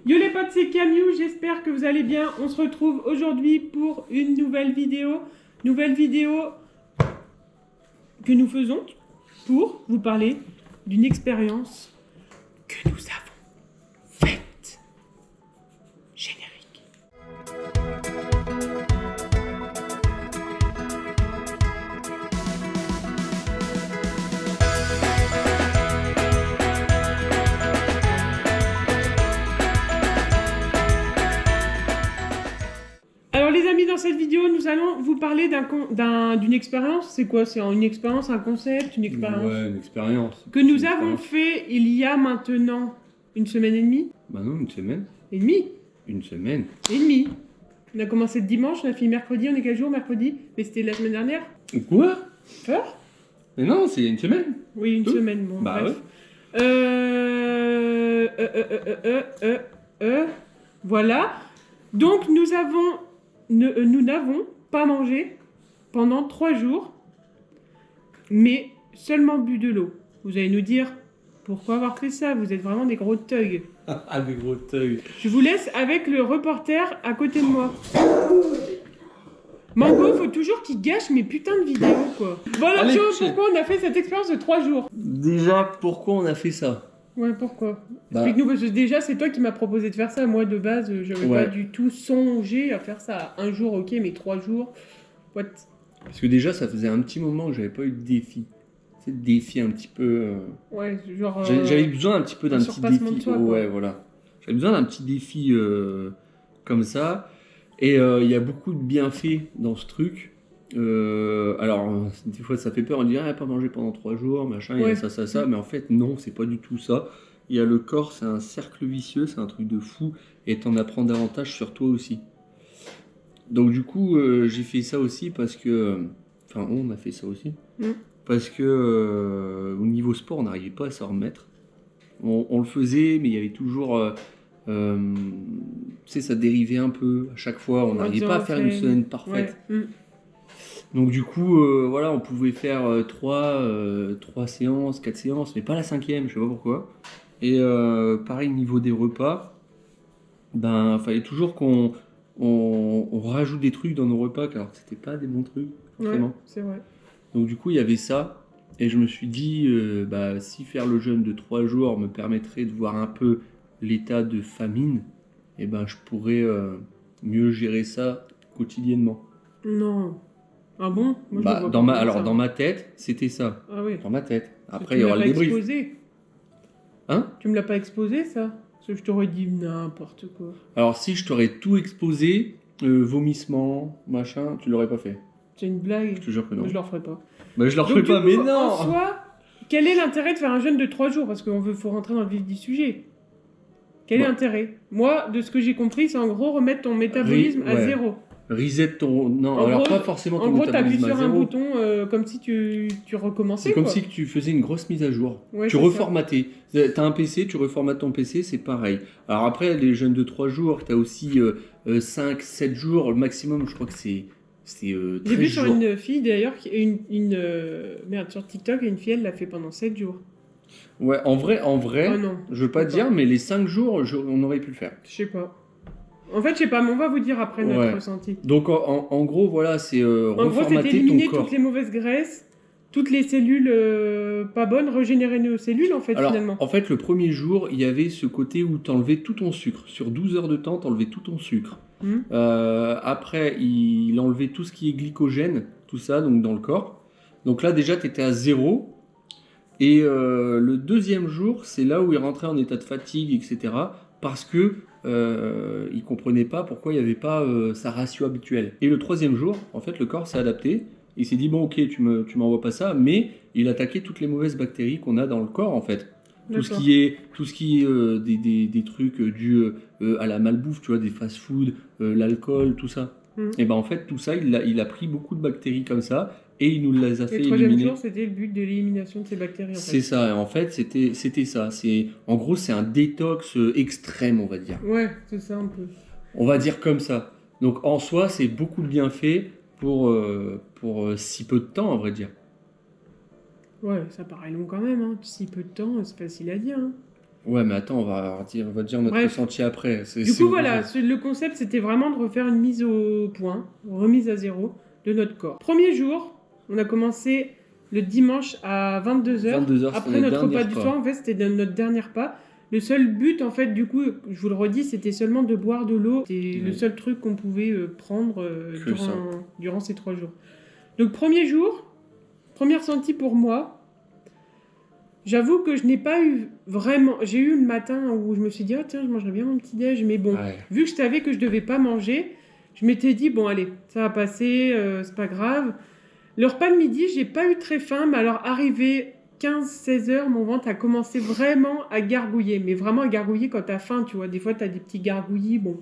Yo les potes, c'est Camille, j'espère que vous allez bien. On se retrouve aujourd'hui pour une nouvelle vidéo. Nouvelle vidéo que nous faisons pour vous parler d'une expérience que nous avons faite. Générique. Alors les amis, dans cette vidéo, nous allons vous parler d'une expérience. C'est quoi? C'est une expérience, un concept, une expérience Ouais, une expérience. que nous avons fait il y a maintenant une semaine et demie. Bah non, une semaine. Et demie. Une semaine. Et demie. On a commencé le dimanche, on a fini mercredi, on est quel jour mercredi? Mais c'était la semaine dernière. Quoi? Peur? Mais non, c'est une semaine. Oui, une semaine, bon, Bah bref. Voilà. Donc nous n'avons pas mangé pendant 3 jours, mais seulement bu de l'eau. Vous allez nous dire, pourquoi avoir fait ça? Vous êtes vraiment des gros thugs. Ah, des gros teuils. Je vous laisse avec le reporter à côté de moi. Mango, faut toujours qu'il gâche mes putains de vidéos, quoi. Voilà, Allez, chose, pourquoi on a fait cette expérience de 3 jours? Déjà, pourquoi on a fait ça? Ouais, pourquoi? Bah, Explique-nous, parce que déjà, c'est toi qui m'as proposé de faire ça. Moi, de base, je n'avais Ouais. pas du tout songé à faire ça. Un jour, ok, mais 3 jours, what? parce que déjà, ça faisait un petit moment que j'avais pas eu de défi. C'est de défi un petit peu. Ouais, genre... J'avais besoin un petit peu d'un un petit surpassement défi. de soi, quoi. Ouais, voilà. J'avais besoin d'un petit défi comme ça. Et il y a beaucoup de bienfaits dans ce truc. Alors, des fois, ça fait peur. On dit, ah, pas manger pendant 3 jours, machin, il y Ouais. a ça. Mais en fait, non, c'est pas du tout ça. Il y a le corps, c'est un cercle vicieux, c'est un truc de fou. Et t'en apprends davantage sur toi aussi. Donc, du coup, j'ai fait ça aussi parce que. Enfin, on a fait ça aussi. Parce que au niveau sport, on n'arrivait pas à s'en remettre. On le faisait, mais il y avait toujours. Tu sais, ça dérivait un peu à chaque fois. On n'arrivait pas à faire une semaine parfaite. Ouais. Donc du coup, voilà, on pouvait faire 3 séances, 4 séances, mais pas la 5e, je sais pas pourquoi. Et pareil, niveau des repas, ben, fallait toujours qu'on on rajoute des trucs dans nos repas, alors que c'était pas des bons trucs, forcément. Ouais, c'est vrai. Donc du coup, il y avait ça. Et je me suis dit, bah, si faire le jeûne de 3 jours me permettrait de voir un peu l'état de famine, et ben, je pourrais mieux gérer ça quotidiennement. Non. Ah bon? Moi, je Bah, le vois dans pas ma, comme alors, ça. dans ma tête, c'était ça. Ah oui. Dans ma tête. Après, Tu il y me aura l'as le pas débrief. exposé. Hein? Tu me l'as pas exposé, ça? Parce que je t'aurais dit n'importe quoi. Alors, si je t'aurais tout exposé, vomissement, machin, tu l'aurais pas fait. C'est une blague. Je te jure que non. Moi, je le referai pas. Bah, je le Donc, referai du pas, coup, mais En non! soi, quel est l'intérêt de faire un jeûne de 3 jours? Parce qu'il faut rentrer dans le vif du sujet. Quel est Bon. l'intérêt? Moi, de ce que j'ai compris, c'est en gros remettre ton métabolisme à ouais. 0. Reset ton. Non, En alors gros- pas forcément En ton gros, t'appuies métabolisme à sur un zéro. bouton comme si tu recommençais. C'est comme quoi. si tu faisais une grosse mise à jour. Ouais, Tu c'est reformatais. T'as un PC, tu reformates ton PC, c'est pareil. Alors après, les jeûnes de 3 jours, t'as aussi 5, 7 jours. Le maximum, je crois que c'est J'ai 13 vu sur jours. une fille d'ailleurs, merde, sur TikTok, une fille, elle l'a fait pendant 7 jours. Ouais, en vrai, Oh non, je veux pas je sais dire, mais les 5 jours, on aurait pu le faire. je sais pas. En fait, je sais pas, mais on va vous dire après notre Ouais. ressenti. Donc en gros, voilà, c'est En gros, c'est reformater d'éliminer ton corps. toutes les mauvaises graisses, toutes les cellules pas bonnes, régénérer nos cellules en fait Alors, finalement. en fait, le premier jour, il y avait ce côté où t'enlevais tout ton sucre. Sur 12 heures de temps, t'enlevais tout ton sucre. Hmm. Après, il enlevait tout ce qui est glycogène, tout ça, donc dans le corps. Donc là, déjà, t'étais à 0. Et le deuxième jour, c'est là où il rentrait en état de fatigue, etc. Parce que il comprenait pas pourquoi il n'y avait pas sa ratio habituelle. Et le troisième jour, en fait, le corps s'est adapté. Il s'est dit, bon, ok, tu m'envoies pas ça, mais il attaquait toutes les mauvaises bactéries qu'on a dans le corps, en fait. Tout ce qui est des trucs dus à la malbouffe, tu vois, des fast-food, l'alcool, tout ça. Et ben en fait, tout ça, il a pris beaucoup de bactéries comme ça et il nous les a Et fait le troisième éliminer. jour, c'était le but de l'élimination de ces bactéries en C'est fait. ça, et en fait, c'était ça. En gros, c'est un détox extrême, on va dire. Ouais, c'est ça un peu. On va dire comme ça. Donc en soi, c'est beaucoup de bienfaits pour si peu de temps, à vrai dire. Ouais, ça paraît long quand même, hein. Si peu de temps, c'est facile à dire. Hein. Ouais, mais attends, on va dire notre Bref. ressenti après. Du coup, voilà, le concept, c'était vraiment de refaire une mise au point, remise à zéro de notre corps. Premier jour, on a commencé le dimanche à 22h. 22h, Après c'était notre notre repas dernier du repas. soir, en fait, c'était notre dernier repas. Le seul but, en fait, du coup, je vous le redis, c'était seulement de boire de l'eau. C'était le Oui. seul truc qu'on pouvait prendre Que ça. durant ces 3 jours. Donc, premier jour, premier ressenti pour moi, j'avoue que je n'ai pas eu vraiment... J'ai eu le matin où je me suis dit, ah tiens, je mangerais bien mon petit-déj, mais bon, Ouais. vu que je savais que je devais pas manger, je m'étais dit, bon allez, ça va passer, c'est pas grave. Le repas de midi, j'ai pas eu très faim, mais alors arrivé 15-16 heures, mon ventre a commencé vraiment à gargouiller, mais vraiment à gargouiller quand t'as faim, tu vois. Des fois, t'as des petits gargouillis, bon,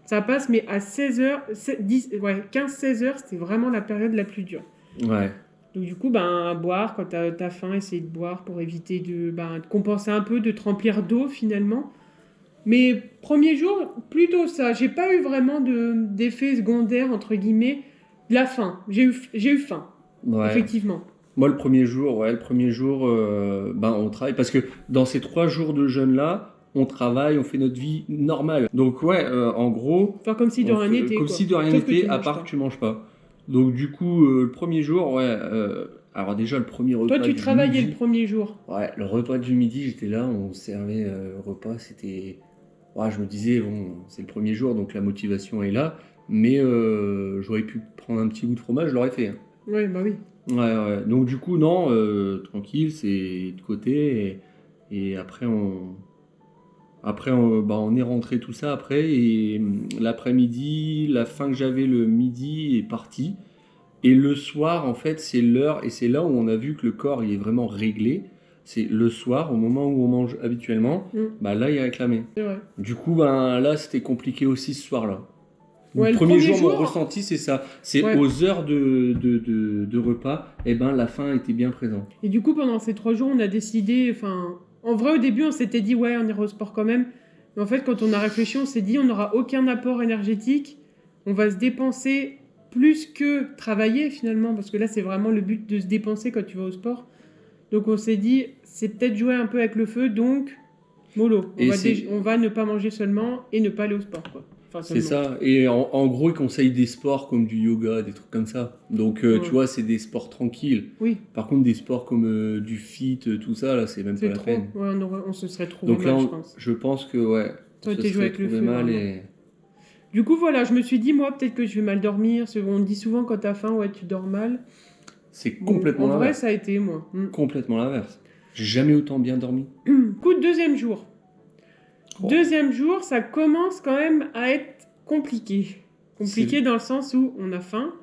ça passe, mais à 16 heures, 15-16 heures, c'était vraiment la période la plus dure. Ouais. Donc du coup, ben, à boire, quand t'as faim, essayer de boire pour éviter de compenser un peu, de te remplir d'eau finalement. Mais premier jour, plutôt ça. J'ai pas eu vraiment d'effet secondaire, entre guillemets, de la faim. J'ai eu faim, Ouais. effectivement. Moi, le premier jour, on travaille. Parce que dans ces 3 jours de jeûne-là, on travaille, on fait notre vie normale. Donc, ouais, en gros, Enfin, comme si de rien n'était, comme quoi. si de rien Sauf que n'était, tu à manges part pas. que tu manges pas. Donc, du coup, le premier jour, ouais. Alors, déjà, le premier repas. Toi, tu du travaillais midi, le premier jour. Ouais, le repas du midi, j'étais là, on servait repas, c'était... Ouais, je me disais, bon, c'est le premier jour, donc la motivation est là, mais j'aurais pu prendre un petit bout de fromage, je l'aurais fait. Hein. Ouais, bah oui. Ouais. Donc du coup, non, tranquille, c'est de côté, et après, on est rentré tout ça après, et l'après-midi, la faim que j'avais le midi est partie, et le soir, en fait, c'est l'heure, et c'est là où on a vu que le corps, il est vraiment réglé. C'est le soir, au moment où on mange habituellement, là, il est réclamé. C'est vrai. Du coup, là, c'était compliqué aussi ce soir-là. Ouais, le premier jour, mon ressenti, c'est ça. C'est Ouais. aux heures de repas, la faim était bien présente. Et du coup, pendant ces 3 jours, on a décidé, enfin, en vrai, au début, on s'était dit, ouais, on ira au sport quand même. Mais en fait, quand on a réfléchi, on s'est dit, on n'aura aucun apport énergétique. On va se dépenser plus que travailler finalement, parce que là, c'est vraiment le but de se dépenser quand tu vas au sport. Donc, on s'est dit, c'est peut-être jouer un peu avec le feu, donc, mollo. On va ne pas manger seulement et ne pas aller au sport, quoi. Enfin, c'est ça. Et en gros, ils conseillent des sports comme du yoga, des trucs comme ça. Donc, tu vois, c'est des sports tranquilles. Oui. Par contre, des sports comme du fit, tout ça, là, c'est même pas la peine. Ouais, on se serait trouvé donc mal, là, je pense. je pense que, ouais, Ça aurait été joué avec le feu. mal et... Du coup, voilà, je me suis dit, moi, peut-être que je vais mal dormir. On dit souvent quand t'as faim, ouais, tu dors mal. C'est complètement l'inverse. En vrai, ça a été, moi. Complètement l'inverse. J'ai jamais autant bien dormi. Coup de deuxième jour. Deuxième jour, ça commence quand même à être compliqué. Compliqué dans le sens où on a faim,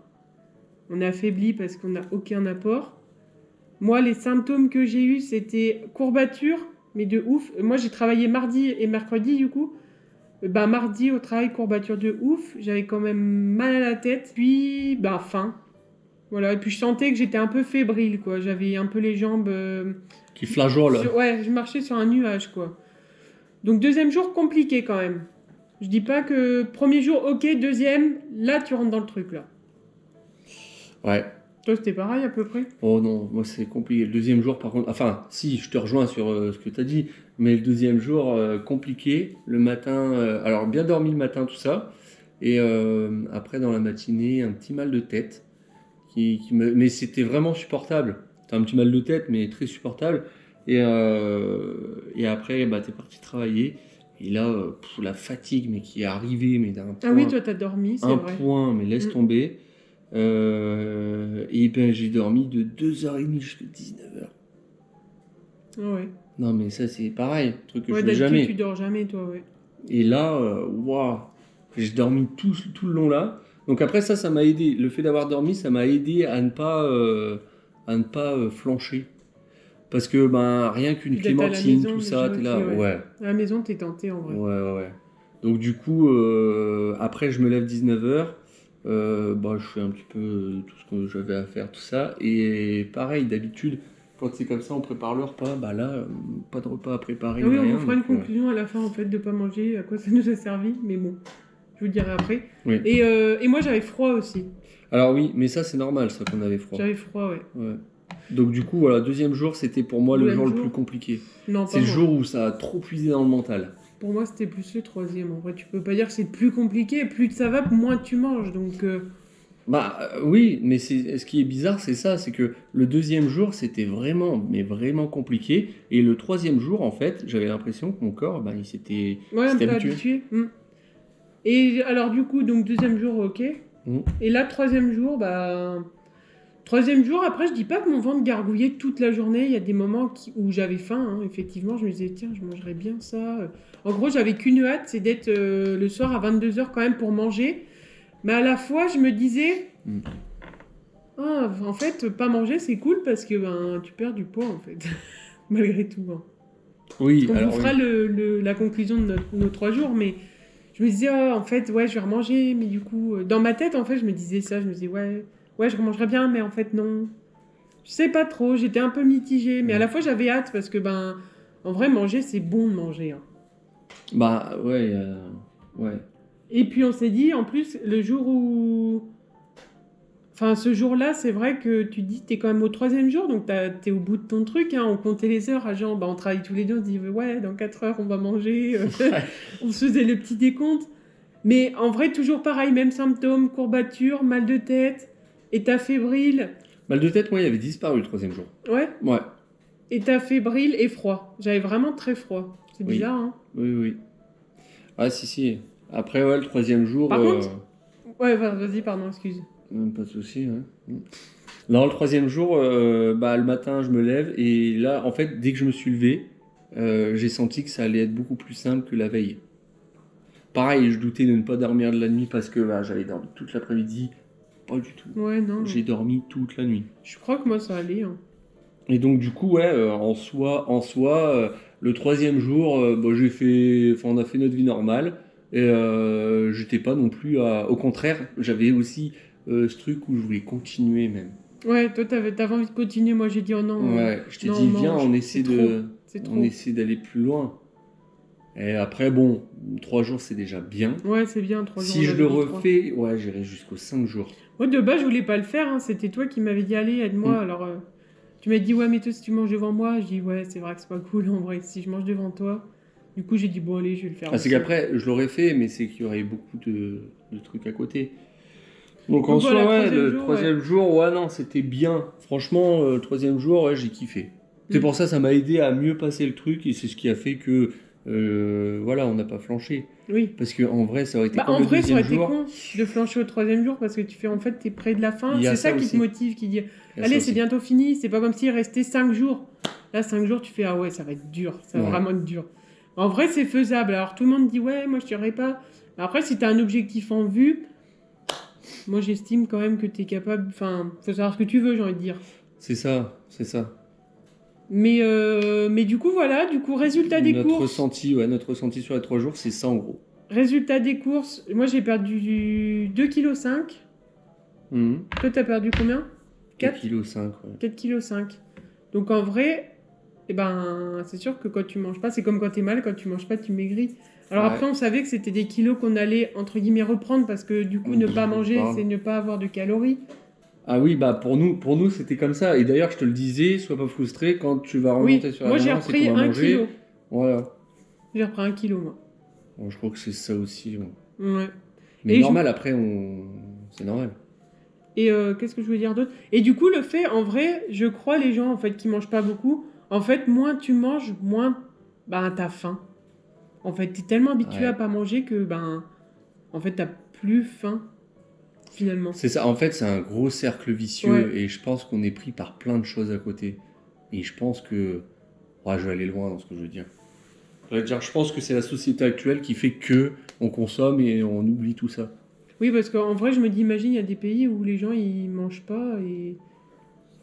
on est affaibli parce qu'on n'a aucun apport. Moi, les symptômes que j'ai eus, c'était courbature, mais de ouf. Moi, j'ai travaillé mardi et mercredi, du coup. Mardi, au travail, courbature de ouf. J'avais quand même mal à la tête. Puis, faim. Voilà. Et puis, je sentais que j'étais un peu fébrile, quoi. J'avais un peu les jambes... qui flageolent. Ouais, je marchais sur un nuage, quoi. Donc, deuxième jour, compliqué, quand même. Je dis pas que premier jour, ok, deuxième, là, tu rentres dans le truc, là. Ouais. Toi, c'était pareil, à peu près? Oh non, moi, c'est compliqué. Le deuxième jour, par contre... Enfin, si, je te rejoins sur ce que tu as dit. Mais le deuxième jour, compliqué. Le matin... alors, bien dormi le matin, tout ça. Et après, dans la matinée, un petit mal de tête. Mais c'était vraiment supportable. T'as un petit mal de tête, mais très supportable. Et après, t'es parti travailler. Et là, la fatigue, mais qui est arrivée, mais d'un point... Ah oui, toi, t'as dormi, c'est vrai. Un point, mais laisse tomber. J'ai dormi de 2h30 jusqu'à 19h. Ah ouais. Non, mais ça, c'est pareil. Truc que Ouais, je fais jamais. tu dors jamais, toi, ouais. Et là, waouh, j'ai dormi tout le long là. Donc après, ça m'a aidé. Le fait d'avoir dormi, ça m'a aidé à ne pas flancher. Parce que rien qu'une clémentine, tout ça, t'es là, ouais. À la maison, t'es tenté en vrai. Ouais. Donc du coup, après, je me lève 19h. Je fais un petit peu tout ce que j'avais à faire, tout ça. Et pareil, d'habitude, quand c'est comme ça, on prépare le repas. Là, pas de repas à préparer. Oui, rien, on fera une conclusion à la fin, en fait, de pas manger, à quoi ça nous a servi. Mais bon, je vous dirai après. Oui. Et moi, j'avais froid aussi. Alors oui, mais ça, c'est normal, ça, qu'on avait froid. J'avais froid, ouais. Donc du coup, voilà, deuxième jour, c'était pour moi le Deuxième jour le jour. plus compliqué. Non, C'est pas le moi. jour où ça a trop puisé dans le mental. Pour moi, c'était plus le troisième. En vrai, tu peux pas dire que c'est plus compliqué. Plus ça va, moins tu manges. Donc, Oui, mais ce qui est bizarre, c'est ça, c'est que le deuxième jour, c'était vraiment, mais vraiment compliqué. Et le troisième jour, en fait, j'avais l'impression que mon corps, il s'était ouais, un peu habitué. habitué. Et alors, du coup, donc deuxième jour, ok. Mm. Et là, troisième jour, troisième jour, après, je dis pas que mon ventre gargouillait toute la journée. Il y a des moments où j'avais faim, hein. Effectivement, je me disais, tiens, je mangerais bien ça. En gros, j'avais qu'une hâte, c'est d'être le soir à 22h quand même pour manger. Mais à la fois, je me disais, ah, en fait, pas manger, c'est cool parce que tu perds du poids, en fait. Malgré tout. Hein. Oui, On alors vous fera oui. la conclusion de nos 3 jours, mais je me disais, oh, en fait, ouais, je vais remanger, mais du coup, dans ma tête, en fait, je me disais ça, je me disais, ouais, je remangerais bien, mais en fait, non. Je sais pas trop, j'étais un peu mitigée, mais à la fois, j'avais hâte parce que, en vrai, manger, c'est bon de manger. Hein. Ouais, ouais. Et puis, on s'est dit, en plus, le jour où. Enfin, ce jour-là, c'est vrai que tu te dis, t'es quand même au 3e jour, donc t'es au bout de ton truc. Hein, on comptait les heures à genre, on travaille tous les deux, on se dit, ouais, dans 4 heures, on va manger. On se faisait le petit décompte. Mais en vrai, toujours pareil, même symptômes, courbature, mal de tête, état fébrile. Mal de tête, moi, il avait disparu le troisième jour. Ouais, Ouais, état fébrile et froid. J'avais vraiment très froid. C'est oui. bizarre, hein. Oui. Ah, si. Après, ouais, le troisième jour... Par contre, ouais, vas-y, pardon, excuse. Pas de souci, ouais. Non, le troisième jour, le matin, je me lève et là, en fait, dès que je me suis levé, j'ai senti que ça allait être beaucoup plus simple que la veille. Pareil, je doutais de ne pas dormir de la nuit parce que j'avais dormi toute l'après-midi. Pas du tout. Ouais, non. J'ai dormi toute la nuit. Je crois que moi, ça allait. Hein. Et donc, du coup, ouais, en soi, le troisième jour, on a fait notre vie normale. Et j'étais pas non plus à... Au contraire, j'avais aussi ce truc où je voulais continuer même. Ouais, toi, t'avais envie de continuer. Moi, j'ai dit, oh non. Ouais, je t'ai non, dit, mange. viens, on essaie C'est trop. on essaie d'aller plus loin. Et après, 3 jours, c'est déjà bien. Ouais, c'est bien, 3 jours. Si je le refais, ouais, j'irai jusqu'aux 5 jours. Moi, de base, je voulais pas le faire. Hein. C'était toi qui m'avais dit, allez, aide-moi. Alors, tu m'as dit, ouais, mais toi, si tu manges devant moi, je dis, ouais, c'est vrai que c'est pas cool en vrai. Si je mange devant toi. Du coup, j'ai dit, bon, allez, je vais le faire. C'est qu'après, je l'aurais fait, mais c'est qu'il y aurait beaucoup de trucs à côté. Donc en soi, ouais, le troisième jour, ouais, non, c'était bien. Franchement, le troisième jour, ouais, j'ai kiffé. C'est pour ça m'a aidé à mieux passer le truc et c'est ce qui a fait que, on n'a pas flanché. Oui. Parce qu'en vrai, ça aurait été en vrai, ça aurait été con de flancher au 3e jour parce que tu fais, en fait, t'es près de la fin. C'est ça qui te motive, qui dit, allez, c'est bientôt fini. C'est pas comme s'il restait 5 jours. Là, 5 jours, tu fais, ah ouais, ça va être dur. Ça va vraiment être dur. En vrai, c'est faisable. Alors, tout le monde dit, ouais, moi, je tiendrai pas. Après, si t'as un objectif en vue, moi, j'estime quand même que t'es capable... Enfin, faut savoir ce que tu veux, j'ai envie de dire. C'est ça. Mais du coup, voilà. Du coup, résultat des courses... Notre ressenti sur les 3 jours, c'est ça, en gros. Résultat des courses, moi, j'ai perdu 2,5 kg. Toi, t'as perdu combien? 4,5 kg, ouais. 4,5 kg. Donc, en vrai... c'est sûr que quand tu manges pas, c'est comme quand t'es mal, quand tu manges pas, tu maigris. Alors après, on savait que c'était des kilos qu'on allait, entre guillemets, reprendre parce que du coup, ne pas manger, c'est ne pas avoir de calories. Ah oui, pour nous, c'était comme ça. Et d'ailleurs, je te le disais, sois pas frustré quand tu vas remonter sur la balance. Moi, j'ai repris 1 kilo. Voilà. J'ai repris 1 kilo, moi. Bon, je crois que c'est ça aussi. Ouais. Mais normal, après, c'est normal. Et qu'est-ce que je voulais dire d'autre? Et du coup, le fait, en vrai, je crois les gens, en fait, qui mangent pas beaucoup... En fait, moins tu manges, moins t'as faim. En fait, t'es tellement habitué à pas manger que en fait, t'as plus faim finalement. C'est ça. En fait, c'est un gros cercle vicieux et je pense qu'on est pris par plein de choses à côté. Et je pense que je vais aller loin dans ce que je veux dire. Je pense que c'est la société actuelle qui fait que on consomme et on oublie tout ça. Oui, parce qu'en vrai, je me dis, imagine, il y a des pays où les gens ils mangent pas et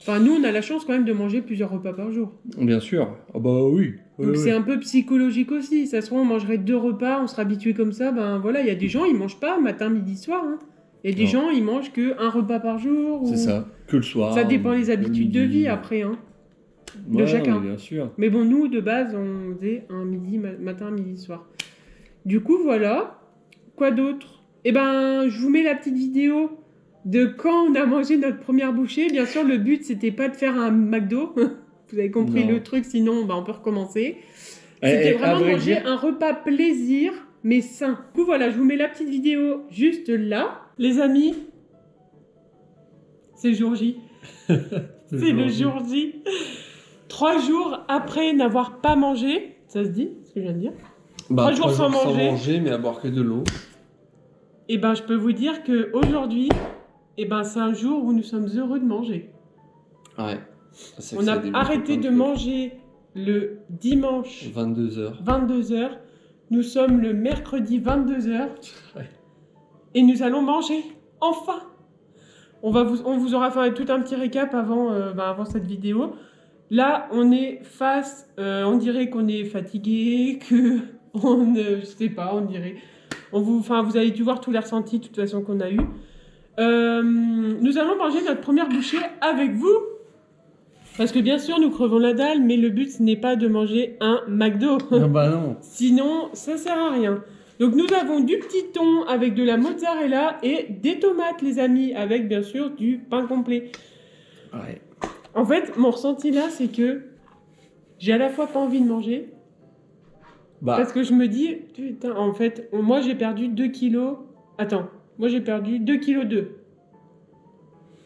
enfin, nous, on a la chance quand même de manger plusieurs repas par jour. Bien sûr. Ah bah oui. Donc c'est un peu psychologique aussi. Ça se trouve, on mangerait 2 repas, on sera habitué comme ça. Il y a des gens, ils mangent pas matin, midi, soir. Hein. Il y a des gens, ils mangent que 1 repas par jour. C'est ça, que le soir. Ça dépend des habitudes de vie après, hein, de chacun. Bien sûr. Mais bon, nous, de base, on faisait un matin, midi, soir. Du coup, voilà. Quoi d'autre? Je vous mets la petite vidéo de quand on a mangé notre première bouchée. Bien sûr, le but, c'était pas de faire un McDo. Vous avez compris Non. le truc, sinon on peut recommencer. C'était À vraiment vrai manger dire- un repas plaisir, mais sain. Du coup, voilà, je vous mets la petite vidéo juste là. Les amis, c'est le jour J. C'est le jour J. 3 jours après n'avoir pas mangé, ça se dit, ce que je viens de dire. Bah, 3 jours sans manger. mais à boire que de l'eau. Et ben, je peux vous dire que aujourd'hui, c'est un jour où nous sommes heureux de manger. Ouais. On a arrêté de manger le dimanche 22h. 22h. Nous sommes le mercredi 22h. Ouais. Et nous allons manger. Enfin. On vous aura fait tout un petit récap avant cette vidéo. Là, on est on dirait qu'on est fatigué, je sais pas, on dirait. Vous avez dû voir tous les ressentis de toute façon qu'on a eu. Nous allons manger notre première bouchée avec vous. Parce que bien sûr, nous crevons la dalle, mais le but, ce n'est pas de manger un McDo. Ah bah non. Sinon, ça sert à rien. Donc, nous avons du petit thon avec de la mozzarella et des tomates, les amis, avec bien sûr du pain complet. Ouais. En fait, mon ressenti là, c'est que j'ai à la fois pas envie de manger, parce que je me dis, putain, en fait, moi j'ai perdu 2 kilos. Attends, moi j'ai perdu 2 kilos 2.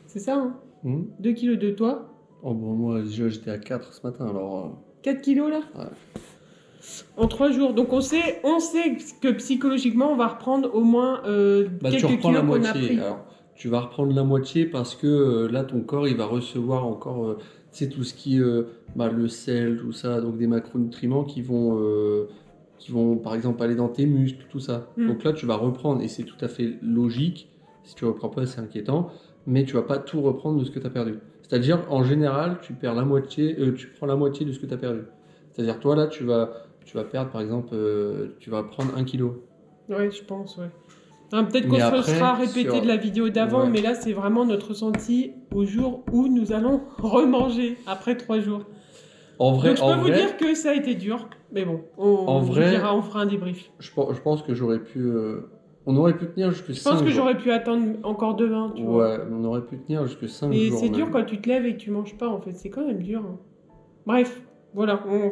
C'est ça, hein 2 kilos de toi. Oh bon, moi déjà j'étais à 4 ce matin alors. 4 kilos là. Ouais. En 3 jours. Donc on sait que psychologiquement on va reprendre au moins Tu quelques reprends kilos la qu'on a moitié. pris. Alors, tu vas reprendre la moitié parce que là ton corps il va recevoir encore tu sais, tout ce qui le sel, tout ça, donc des macronutriments qui vont par exemple aller dans tes muscles, tout ça. Donc là tu vas reprendre et c'est tout à fait logique. Si tu reprends pas, c'est inquiétant, mais tu vas pas tout reprendre de ce que tu as perdu. C'est-à-dire en général, tu prends la moitié de ce que tu as perdu. C'est-à-dire toi là tu vas perdre par exemple tu vas prendre 1 kilo. Ouais, je pense, ouais. Peut-être qu'on se sera répété de la vidéo d'avant, mais là, c'est vraiment notre ressenti au jour où nous allons remanger après 3 jours. En vrai, donc, je peux vous dire que ça a été dur, mais bon, on fera un débrief. Je pense que j'aurais pu... on aurait pu tenir jusque 5 jours. Je pense que j'aurais pu attendre encore demain, tu vois. Ouais, on aurait pu tenir jusque 5 jours. Et c'est dur quand tu te lèves et que tu manges pas, en fait. C'est quand même dur. Hein. Bref. Voilà, on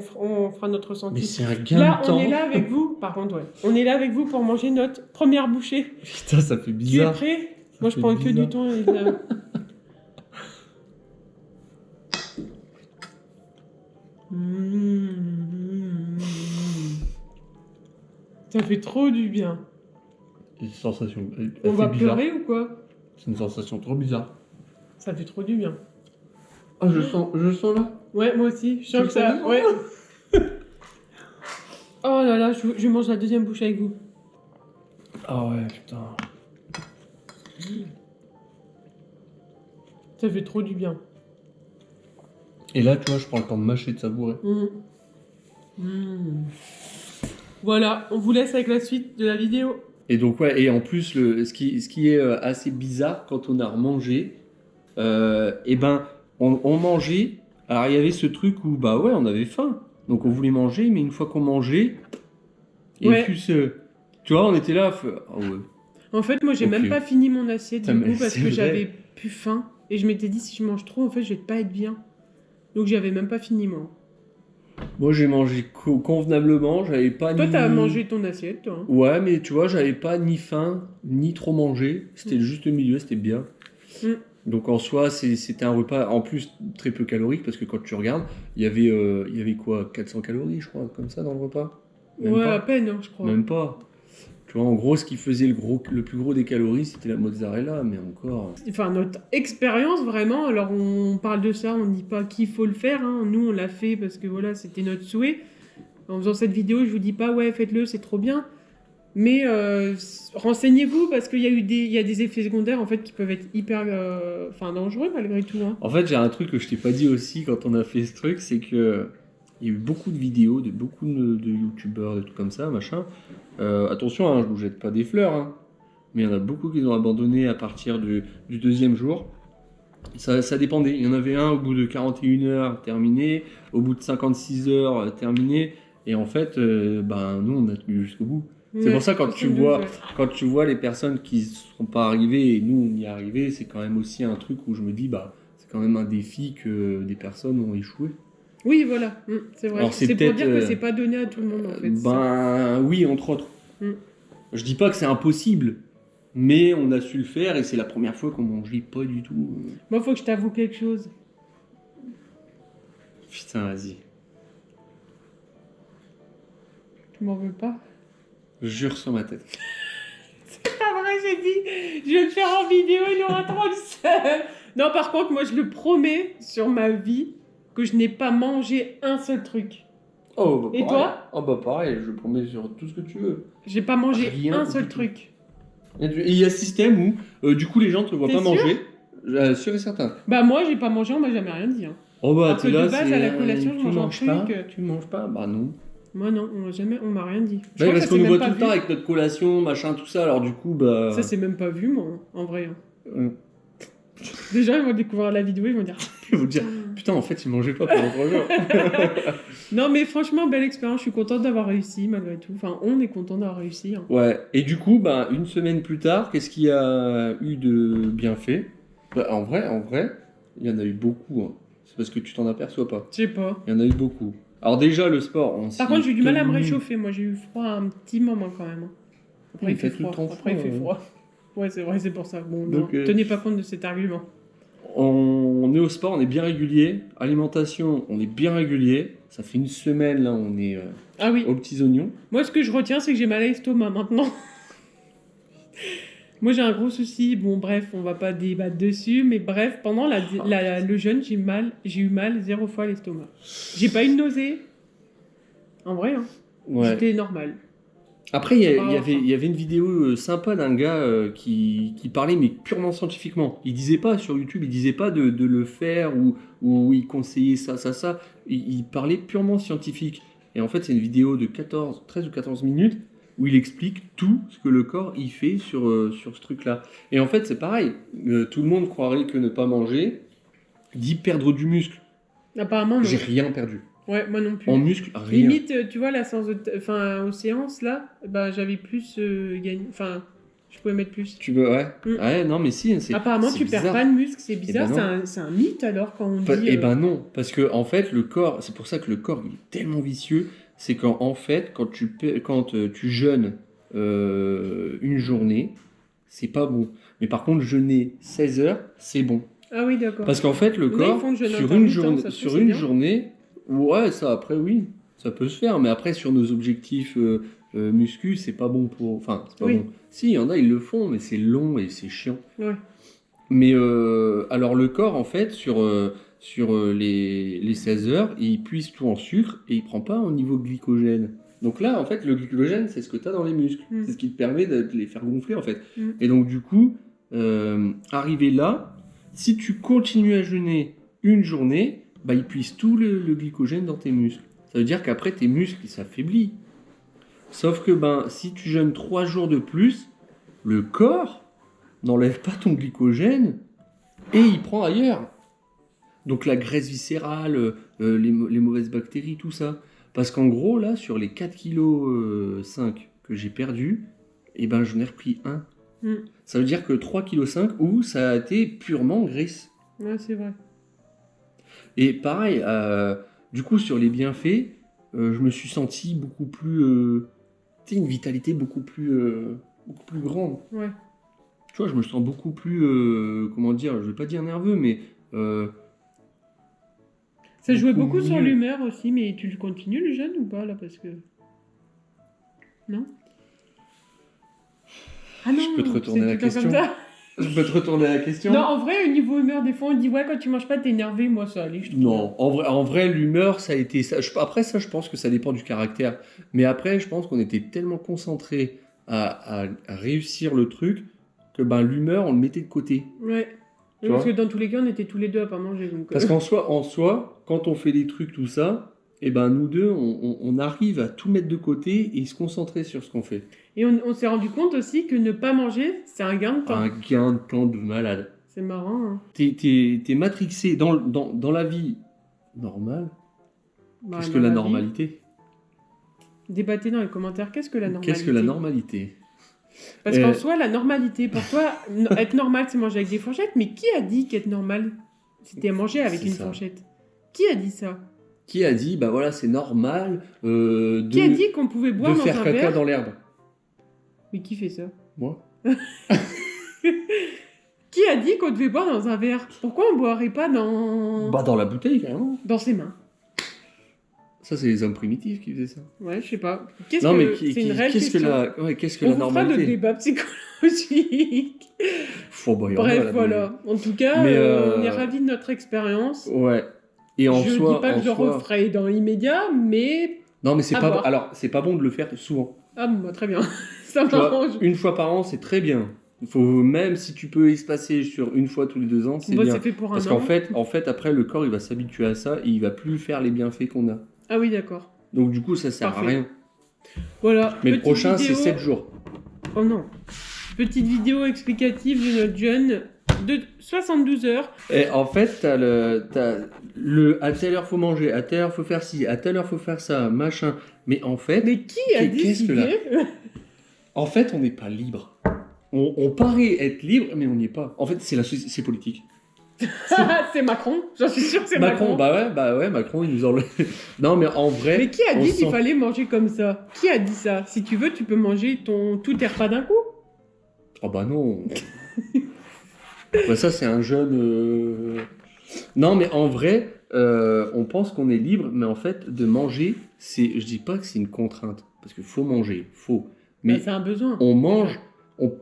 fera notre ressenti. Mais c'est un gain de temps. Là, on est là avec vous. Par contre, ouais. On est là avec vous pour manger notre première bouchée. Putain, ça fait bizarre. Tu es prêt? Moi, je prends que du thon, évidemment. Ça fait trop du bien. C'est une sensation. On va pleurer ou quoi? C'est une sensation trop bizarre. Ça fait trop du bien. Ah, je sens là. Ouais, moi aussi. Je sens que ça. Ouais. Oh là là, je mange la deuxième bouchée avec vous. Ah ouais, putain. Ça fait trop du bien. Et là, tu vois, je prends le temps de mâcher, de savourer. Voilà, on vous laisse avec la suite de la vidéo. Et donc, ouais, et en plus, ce qui est assez bizarre quand on a remangé, on mangeait. Alors, il y avait ce truc où, bah ouais, on avait faim. Donc, on voulait manger, mais une fois qu'on mangeait, et plus, tu vois, on était là. Ah ouais. En fait, moi, j'ai même pas fini mon assiette du coup parce que vrai. j'avais plus faim. Et je m'étais dit, si je mange trop, en fait, je vais pas être bien. Donc, j'avais même pas fini, moi. Moi, j'ai mangé convenablement. J'avais pas Toi, t'as mangé ton assiette, toi. Hein. Ouais, mais tu vois, j'avais pas ni faim, ni trop mangé. C'était le juste milieu, c'était bien. Donc en soi, c'était un repas en plus très peu calorique parce que quand tu regardes, il y avait quoi, 400 calories, je crois, comme ça dans le repas. Même pas. À peine, hein, je crois. Même pas. Tu vois, en gros, ce qui faisait le plus gros des calories, c'était la mozzarella, mais encore. Enfin, notre expérience, vraiment, alors on parle de ça, on dit pas qu'il faut le faire, hein. Nous, on l'a fait parce que voilà, c'était notre souhait. En faisant cette vidéo, je vous dis pas, ouais, faites-le, c'est trop bien. Mais renseignez-vous parce qu'il y a des effets secondaires en fait qui peuvent être hyper dangereux malgré tout. Hein. En fait, j'ai un truc que je t'ai pas dit aussi quand on a fait ce truc, c'est que il y a eu beaucoup de vidéos de beaucoup de youtubeurs, de tout comme ça, machin. Attention, hein, je vous jette pas des fleurs, hein, mais il y en a beaucoup qui ont abandonné à partir du deuxième jour. Ça dépendait. Il y en avait un au bout de 41 heures terminé, au bout de 56 heures terminé, et en fait, nous on a tenu jusqu'au bout. C'est Ouais, pour ça, quand tu 72, vois, ouais. quand tu vois les personnes qui ne sont pas arrivées et nous on y est arrivés, c'est quand même aussi un truc où je me dis, bah, c'est quand même un défi que des personnes ont échoué. Oui, voilà, c'est vrai. Alors, c'est C'est pour peut-être, dire que c'est pas donné à tout le monde, en fait. c'est ça. ben oui, entre autres. Mm. Je dis pas que c'est impossible, mais on a su le faire et c'est la première fois qu'on mangeait pas du tout. Moi, faut que je t'avoue quelque chose. Putain, vas-y. Tu m'en veux pas? Jure sur ma tête. C'est pas vrai, j'ai dit, je vais le faire en vidéo, il aura trop le seum. Non, par contre, moi, je le promets sur ma vie que je n'ai pas mangé un seul truc. Oh, bah, Et pareil. toi? Oh, bah pareil, je promets sur tout ce que tu veux. J'ai pas mangé Rien un seul du tout. truc. Et il y a ce système où, du coup, les gens te voient T'es pas sûr manger. Sûr et certain. Bah, moi, j'ai pas mangé, on m'a jamais rien dit. Hein. Oh, bah, Alors t'es que de là, base, c'est, à la collation, je tu mange un manges truc, pas euh. Tu manges pas Bah, non. Moi, non, on m'a rien dit. Je Ouais, crois que parce ça qu'on s'est nous même voit pas tout le temps vu. avec notre collation, machin, tout ça, alors du coup, bah. Ça, c'est même pas vu, moi, en vrai. Hein. euh, Déjà, ils vont découvrir la vidéo, ils vont dire. je vais vous dire, putain, en fait, il mangeait pas pendant 3 jours. Non, mais franchement, belle expérience. Je suis contente d'avoir réussi, malgré tout. Enfin, on est content d'avoir réussi. Hein. Ouais, et du coup, bah, une semaine plus tard, qu'est-ce qu'il y a eu de bienfait? Bah, en vrai, il y en a eu beaucoup. Hein. C'est parce que tu t'en aperçois pas. Je sais pas. Il y en a eu beaucoup. Alors déjà, le sport, on Par s'y contre, j'ai eu du mal à me tenu. réchauffer. Moi, j'ai eu froid un petit moment quand même. Hein. Après, Il il fait fait tout le froid. temps Après, il froid, fait ouais. froid. Ouais, c'est vrai, c'est pour ça. Bon, Donc, non, tenez pas compte de cet argument. On est au sport, on est bien régulier. Alimentation, on est bien régulier. Ça fait une semaine, là, on est Ah oui. aux petits oignons. Moi, ce que je retiens, c'est que j'ai mal à l'estomac maintenant. Moi, j'ai un gros souci. Bon, bref, on va pas débattre dessus. Mais bref, pendant le jeûne, j'ai eu mal 0 fois à l'estomac. J'ai pas eu de nausée. En vrai, hein. Ouais. J'étais normal. Après, il Ah, y avait une vidéo sympa d'un gars qui parlait, mais purement scientifiquement. Il disait pas sur YouTube, il disait pas de le faire ou il conseillait ça. Il parlait purement scientifique. Et en fait, c'est une vidéo de 13 ou 14 minutes où il explique tout ce que le corps y fait sur ce truc-là. Et en fait, c'est pareil. Tout le monde croirait que ne pas manger dit perdre du muscle. Apparemment, non. J'ai rien perdu. Ouais, moi non plus. En muscle, rien. Limite, tu vois, la séance aux séances, là, bah, j'avais plus gagné. Enfin, je pouvais mettre plus. Tu veux, ouais. Mm. Ouais, non, mais si. Apparemment, c'est tu perds bizarre. pas de muscle, c'est bizarre. ben C'est un mythe alors quand on dit. Eh ben non, parce que en fait le corps, c'est pour ça que le corps il est tellement vicieux, c'est qu'en fait quand tu jeûnes une journée, c'est pas bon. Mais par contre jeûner 16 heures, c'est bon. Ah oui, d'accord. Parce qu'en fait le Là, ils corps font le jeûne sur une intermittent, journée, ça se fait, sur c'est une bien. journée, ouais ça après oui, ça peut se faire, mais après sur nos objectifs muscu, c'est pas bon pour, enfin c'est pas Oui. bon. Si il y en a ils le font, mais c'est long et c'est chiant. Ouais. Mais alors le corps, en fait, sur les 16 heures, il puise tout en sucre et il prend pas au niveau glycogène. Donc là, en fait, le glycogène, c'est ce que tu as dans les muscles. Mm. C'est ce qui te permet de les faire gonfler, en fait. Mm. Et donc, du coup, arrivé là, si tu continues à jeûner une journée, bah, il puise tout le glycogène dans tes muscles. Ça veut dire qu'après, tes muscles, ils s'affaiblissent. Sauf que ben, si tu jeûnes 3 jours de plus, le corps n'enlève pas ton glycogène et il prend ailleurs. Donc la graisse viscérale, les mauvaises bactéries, tout ça. Parce qu'en gros, là, sur les 4,5 kg que j'ai perdu, eh ben, j'en ai repris 1. Mm. Ça veut dire que 3,5 kg où ça a été purement graisse. Ouais, c'est vrai. Et pareil, du coup, sur les bienfaits, je me suis senti beaucoup plus... tu sais, une vitalité beaucoup plus grande. Ouais. Tu vois, je me sens beaucoup plus, comment dire, je vais pas dire nerveux, mais Ça jouait beaucoup beaucoup sur mieux. l'humeur aussi, mais tu le continues le jeûne ou pas là parce que. Non. Ah non. Je peux te retourner c'est la tout le temps question. comme ça. je peux te retourner la question. Non, en vrai, au niveau humeur, des fois, on dit ouais, quand tu manges pas, t'es énervé. Moi, ça allait, je trouve. Non, en vrai, l'humeur, ça a été ça. Après ça, je pense que ça dépend du caractère. Mais après, je pense qu'on était tellement concentrés à réussir le truc que ben l'humeur, on le mettait de côté. Ouais. Tu Parce vois que dans tous les cas, on était tous les deux à pas manger. Donc, Parce qu'en soi, quand on fait des trucs, tout ça, et ben nous deux, on arrive à tout mettre de côté et se concentrer sur ce qu'on fait. Et on s'est rendu compte aussi que ne pas manger, c'est un gain de temps. Un gain de temps de malade. C'est marrant. Hein. T'es matrixé dans la vie normale. Bah, Qu'est-ce dans que la vie. normalité? Débattez dans les commentaires, qu'est-ce que la normalité? Qu'est-ce que la normalité? Parce qu'en soi, la normalité, pour toi, être normal, c'est manger avec des fourchettes, mais qui a dit qu'être normal, c'était manger avec C'est une ça. fourchette? Qui a dit ça? Qui a dit, bah voilà, c'est normal Qui a dit qu'on pouvait boire de dans faire un caca verre? dans l'herbe? Mais qui fait ça? Moi? Qui a dit qu'on devait boire dans un verre? Pourquoi on boirait pas dans... Bah dans la bouteille, carrément. dans ses mains? Ça, c'est les hommes primitifs qui faisaient ça. Ouais, je sais pas. Qu'est-ce Non, mais que... c'est une réelle qu'est-ce que question. qu'est-ce que On la vous fera notre normalité? débat psychologique. Faut, bah, il y en a, Bref, là, voilà. En tout cas, Mais, on est ravis de notre expérience. Ouais. Et en Je soi, dis pas que en je le soi- referai dans l'immédiat, mais... Non, mais c'est À pas bon. voir. Alors, c'est pas bon de le faire souvent. Ah bon, bah, très bien. Ça Tu vois, m'arrange. une fois par an, c'est très bien. Il faut, même si tu peux espacer sur une fois tous les 2 ans, c'est Bon, bien. c'est fait pour un Parce an. qu'en fait, après, le corps, il va s'habituer à ça et il va plus faire les bienfaits qu'on a. Ah oui, d'accord. Donc, du coup, ça sert Parfait. à rien. Voilà. Mais le petite prochain, c'est vidéo- 7 jours. Oh non. Petite vidéo explicative de notre jeune de 72 heures. Et en fait, t'as à telle heure faut manger, à telle heure faut faire ci, à telle heure faut faire ça, machin. Mais en fait, Mais qui a Qu'est-ce que décidé on n'est pas libre. On paraît être libre, mais on n'y est pas. En fait, c'est politique. C'est Macron. J'en suis sûre que c'est Macron. Bah ouais, Macron, il nous enlève. Non, mais en vrai. Mais qui a on dit qu'il sent- fallait manger comme ça? Qui a dit ça? Si tu veux, tu peux manger tous tes repas d'un coup. Oh bah non. Bah, ça, c'est un jeune. Non, mais en vrai, on pense qu'on est libre, mais en fait, de manger, je dis pas que c'est une contrainte, parce qu'il faut manger, faut. Mais Bah, c'est un besoin. on mange.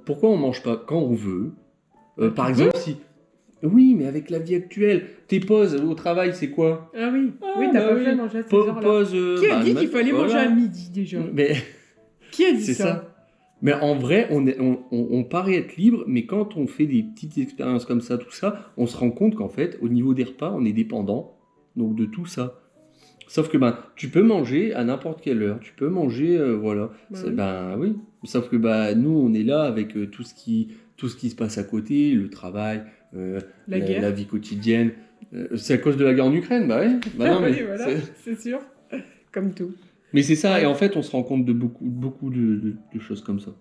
Pourquoi on mange pas quand on veut? Bah, Par tu exemple, si. Oui, mais avec la vie actuelle, tes pauses au travail, c'est quoi? Ah oui. Ah, Oui, t'as bah pas oui. besoin de manger à ces Pause. heures-là. Qui a dit qu'il fallait manger à midi déjà? Mais Qui a dit c'est ça? ça. Mais en vrai, on paraît être libre, mais quand on fait des petites expériences comme ça, tout ça, on se rend compte qu'en fait, au niveau des repas, on est dépendant donc de tout ça. Sauf que tu peux manger à n'importe quelle heure, tu peux manger, voilà. Oui. Oui. Sauf que nous, on est là avec tout ce qui se passe à côté, le travail, La guerre. la vie quotidienne. C'est à cause de la guerre en Ukraine, bah ouais. Bah non, Oui, mais voilà, c'est sûr. Comme tout. mais c'est ça, et en fait, on se rend compte de beaucoup de choses comme ça.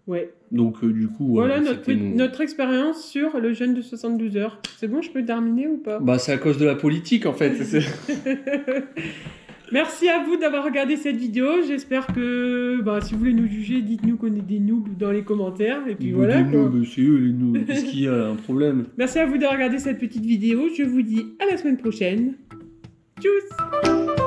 Ouais. Donc, du coup, Voilà c'était notre expérience sur le jeûne de 72 heures. C'est bon, je peux terminer ou pas? Bah, c'est à cause de la politique, en fait. Merci à vous d'avoir regardé cette vidéo. J'espère que si vous voulez nous juger, dites-nous qu'on est des noobs dans les commentaires. Et puis voilà. Quoi. C'est eux, les noobs. Qu'est-ce qu'il y a, un problème? Merci à vous d'avoir regardé cette petite vidéo. Je vous dis à la semaine prochaine. Tchuss!